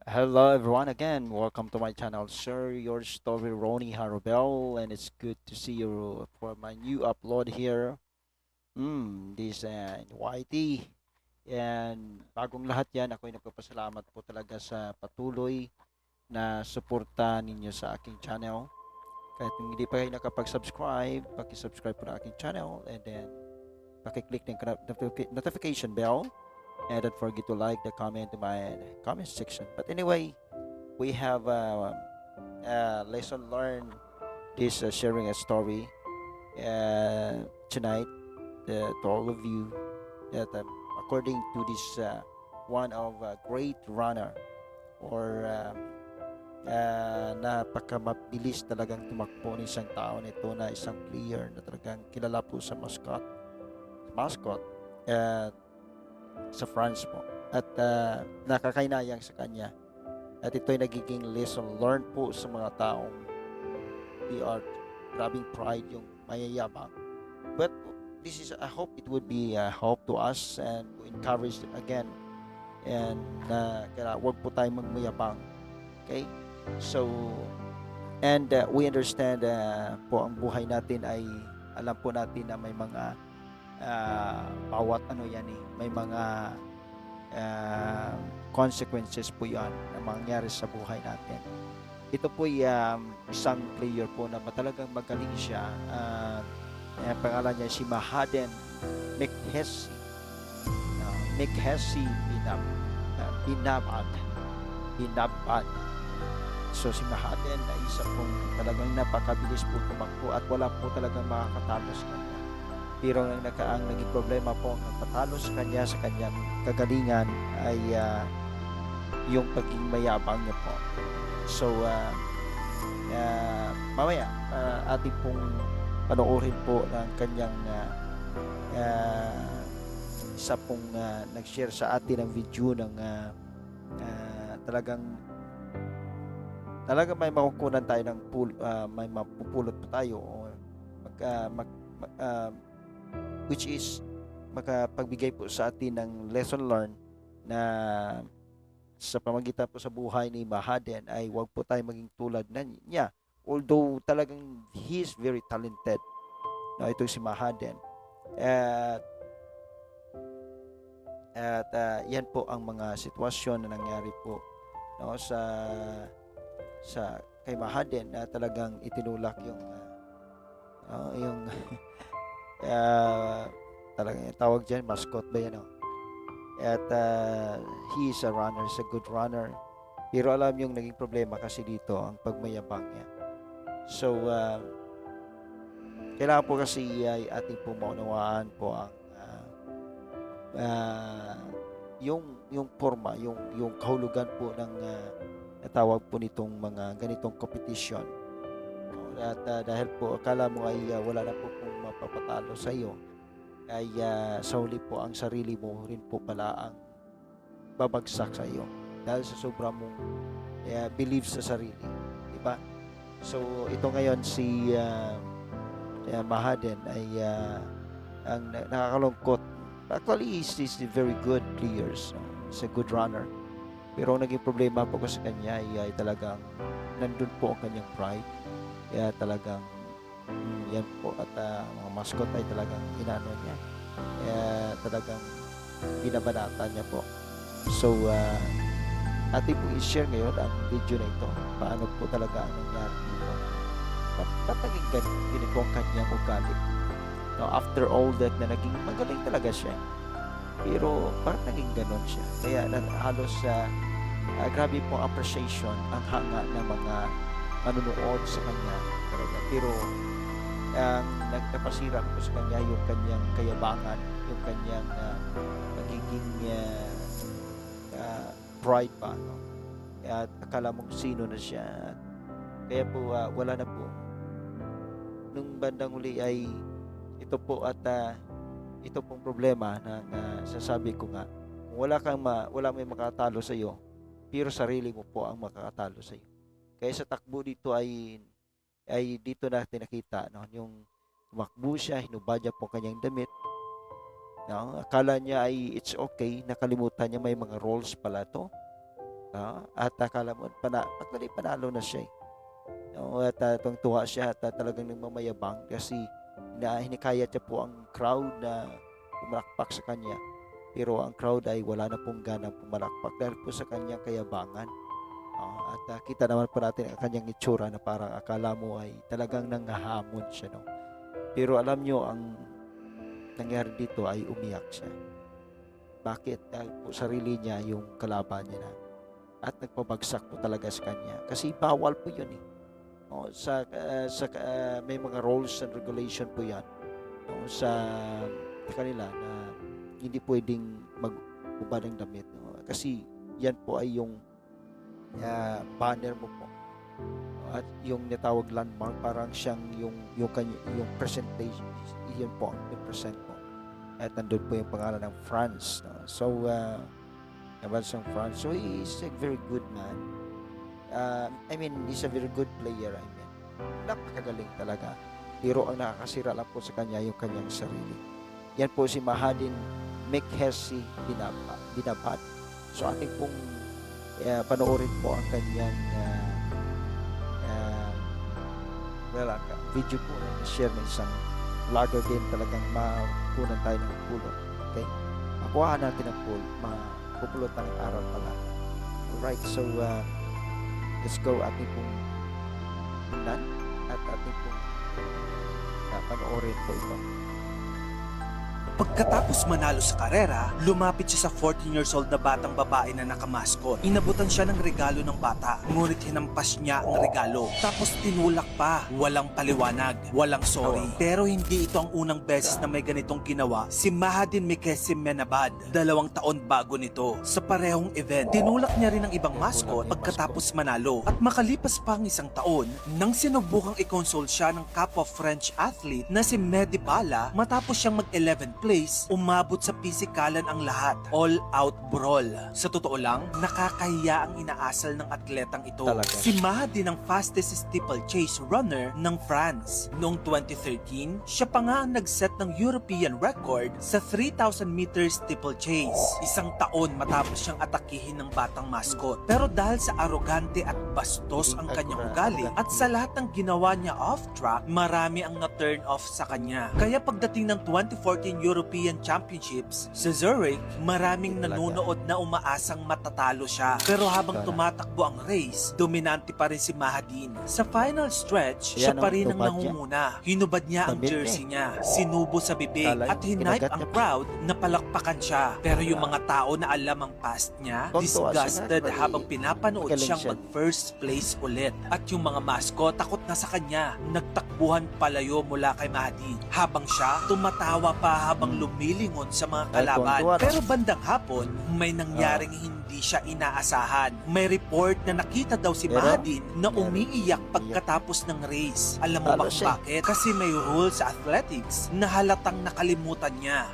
Hello everyone again. Welcome to my channel. Share your story, Ronnie Harubel, and it's good to see you for my new upload here. This YT. And bagong lahat yan, ako'y nagpapasalamat po talaga sa patuloy na suporta ninyo sa aking channel. Kahit hindi pa kayo nakapag-subscribe, paki-subscribe po na aking channel and then paki-click ng notification bell. And don't forget to like the comment in my comment section. But anyway, we have a lesson learned. This sharing a story tonight to all of you that according to this one of great runner or napakamabilis talagang tumakbo ng isang tao nito na isang player na talagang kilala po sa mascot at sa France po at nakakainayang sa kanya at ito'y nagiging lesson learned po sa mga taong they are grabbing pride yung mayayabang. But this is, I hope it would be a help to us and to encourage again and kaya wag po tayong magmayabang. Okay? So, and we understand po ang buhay natin ay alam po natin na may mga bawat ano yan may mga uh, consequences po yan na mangyari sa buhay natin. Ito po ay isang player po na talagang magaling siya. Ang pangalan niya si Mahaden Mekhesi. Mekhesi Binabad. Binabad. So si Mahaden ay isa pong talagang napakabilis po tumakbo at wala po talagang makakatalo sa kanya. Pero ang naging problema po ang nagpatalo sa kanya sa kanyang kagalingan ay yung pagiging mayabang niya po. So mamaya ating pong panoorin po ng kanyang isa pong nag-share sa atin ng video ng talagang may makukunan tayo ng may mapupulot pa tayo o which is makapagbigay po sa atin ng lesson learned na sa pamagitan po sa buhay ni Mahaden ay wag po tayo maging tulad na niya. Although talagang he is very talented. No, ito si Mahaden. At yan po ang mga sitwasyon na nangyari po no, sa kay Mahaden na talagang itinulak yung talagang tawag dyan, mascot ba yan? At he is a runner, is a good runner. Pero alam yung naging problema kasi dito, ang pagmayabang niya. So, kailangan po kasi ay ating po maunawaan po ang yung forma, yung kahulugan po ng natawag po nitong mga ganitong competition. At dahil po akala mo ay wala na po pong mapapatalo sa iyo, ay sa huli po ang sarili mo rin po pala ang babagsak sa iyo dahil sa sobra mong believe sa sarili, di ba? So ito ngayon si Mahaden ay ang nakakalungkot. Actually, he's a very good player. So, he's a good runner. Pero ang naging problema po sa kanya ay talagang nandun po ang kanyang pride. Kaya talagang yan po at mga mascot ay talagang inano niya. Kaya talagang binabanata niya po. So, ating po i-share ngayon ang video na ito. Paano po talaga ang nangyari dito. Ba't naging ganito ang kanyang ugali? No, after all that na naging magaling talaga siya. Pero parang naging ganon siya. Kaya halos grabe po appreciation ang hanga ng mga manunood sa kanya talaga. Pero ang nagpapasira po sa kanya yung kanyang kayabangan, yung kanyang magiging pride pa. No? At akala mong sino na siya. Kaya po wala na po. Nung bandang huli ay ito po at ito pong problema na sasabi ko nga kung wala may makatalo sa iyo pero sarili mo po ang makakatalo sa iyo. Kaya sa takbo dito ay dito natin nakita no yung tumakbo siya, hinubad niya po kanyang damit. No, akala niya ay it's okay, nakalimutan niya may mga rules pala to. At akala mo, actually panalo na siya eh. No, at tuwang-tuwa siya at talagang nagmamayabang kasi hinikayat niya po ang crowd na pumalakpak sa kanya. Pero ang crowd ay wala na pong ganang pumalakpak dahil po sa kanyang kayabangan. At kita naman po natin ang kanyang itsura na parang akala mo ay talagang nangahamon siya. No? Pero alam nyo, ang nangyari dito ay umiyak siya. Bakit? Dahil po sarili niya yung kalaban niya na. At nagpabagsak po talaga sa kanya. Kasi bawal po yun eh. No, may mga rules and regulation po yan, no, sa kanila na hindi pwedeng mag-ubad ng damit. No? Kasi yan po ay yung banner mo po. At yung natawag landmark, parang siyang yung presentation, yun po yung present po. At nandun po yung pangalan ng France. No? So, Nabansang France. So, he is a very good man. He's a very good player. Napakagaling talaga. Pero ang nakakasira lang po sa kanya yung kanyang sarili. Yan po si Mahadin Mekhesi Binabad. So, ating pong panoorin po ang kanyang video po na share ng isang vlogger din, talagang makunan tayo ng pulot. Okay? Makuha natin ang pupulot ng araw pala. Alright, so let's go. Ating pong tingnan at ating pong panoorin po ito. Pagkatapos manalo sa karera, lumapit siya sa 14 years old na batang babae na nakamaskot. Inabutan siya ng regalo ng bata, ngunit hinampas niya ang regalo. Tapos tinulak pa, walang paliwanag, walang sorry. Pero hindi ito ang unang beses na may ganitong ginawa si Mahadin Mekhesi Binabad, 2 taon bago nito. Sa parehong event, tinulak niya rin ang ibang mascot pagkatapos manalo. At makalipas pa ang 1 taon, nang sinubukang i-console siya ng kapwa French athlete na si Mehdi Bala matapos siyang mag-11th place, umabot sa pisikalan ang lahat. All-out brawl. Sa totoo lang, nakakahiya ang inaasal ng atletang ito. Talaga. Si Mahdi ng fastest steeplechase runner ng France. Noong 2013, siya pa nga ang nag-set ng European record sa 3,000 meters steeplechase. 1 taon matapos siyang atakihin ng batang mascot. Pero dahil sa arrogante at bastos ang kanyang ugali at sa lahat ng ginawa niya off-track, marami ang na-turn off sa kanya. Kaya pagdating ng 2014 European Championships sa Zurich, maraming nanonood na umaasang matatalo siya. Pero habang tumatakbo ang race, dominante pa rin si Mahadin. Sa final stretch, siya pa rin ang nangunguna. Hinubad niya ang jersey niya, sinubo sa bibig, at hinipe ang crowd na palakpakan siya. Pero yung mga tao na alam ang past niya, disgusted habang pinapanood siyang mag-first place ulit. At yung mga mascot, takot na sa kanya, nagtakbuhan palayo mula kay Mahadin. Habang siya, tumatawa pa habang lumilingon sa mga kalaban. Pero bandang hapon, may nangyaring hindi siya inaasahan. May report na nakita daw si Mahadin na umiiyak pagkatapos ng race. Alam mo ba kung bakit? Kasi may rule sa athletics na halatang nakalimutan niya.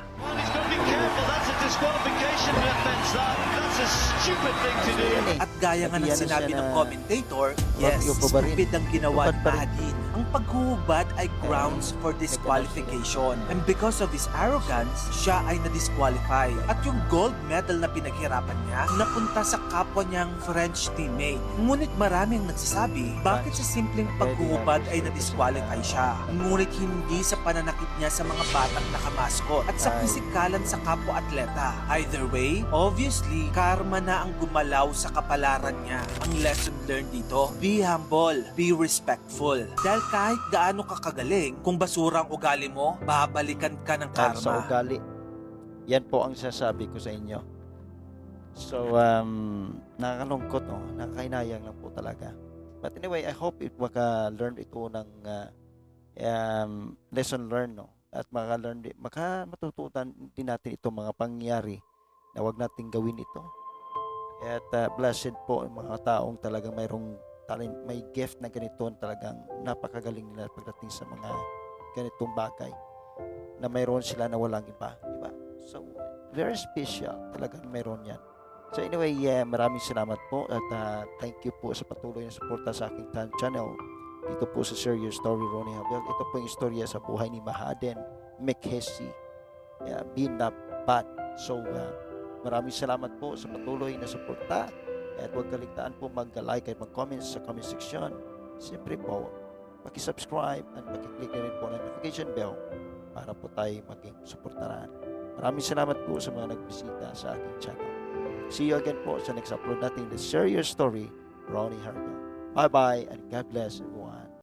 At gaya nga ng sinabi ng commentator, yes, stupid ang ginawa ni Mahadin. Ang paghuhubad ay grounds for disqualification. And because of his arrogance, siya ay na-disqualify. At yung gold medal na pinaghirapan niya, napunta sa kapwa niyang French teammate. Ngunit maraming nagsasabi, bakit sa simpleng paghuhubad ay na-disqualify siya? Ngunit hindi sa pananakit niya sa mga batang nakamaskot at sa pisikalan sa kapwa-atleta. Either way, obviously, karma na ang gumalaw sa kapalaran niya. Ang lesson learned dito, be humble, be respectful. Dahil kahit gaano ka kagaling, kung basura ang ugali mo, babalikan ka ng karma. Sa ugali. Yan po ang sasabi ko sa inyo. So, nakakalungkot, no? Nakakahinayang lang po talaga. But anyway, I hope maka-learn ito ng lesson learned, no? At matutunan din natin itong mga pangyayari na wag nating gawin ito. At blessed po ang mga taong talagang mayroong talent, may gift na ganito, talagang napakagaling nila pagdating sa mga ganitong bagay na mayroon sila na walang iba, di ba? So, very special talagang mayroon yan. So anyway, maraming salamat po at thank you po sa patuloy na suporta sa aking channel. Dito po sa Serious Story Ronnie Habel. Ito po yung istorya sa buhay ni Mahadin Mekhesi Binabad. So, maraming salamat po sa patuloy na suporta At huwag kaligtaan po mag-like at mag-comment sa comment section. Siyempre po, paki-subscribe at paki-click na rin po ng notification bell para po tayo maging suportaran. Maraming salamat po sa mga nagbisita sa aking channel. See you again po sa next upload natin, The Share Your Story, Ronnie Hargo. Bye-bye and God bless everyone.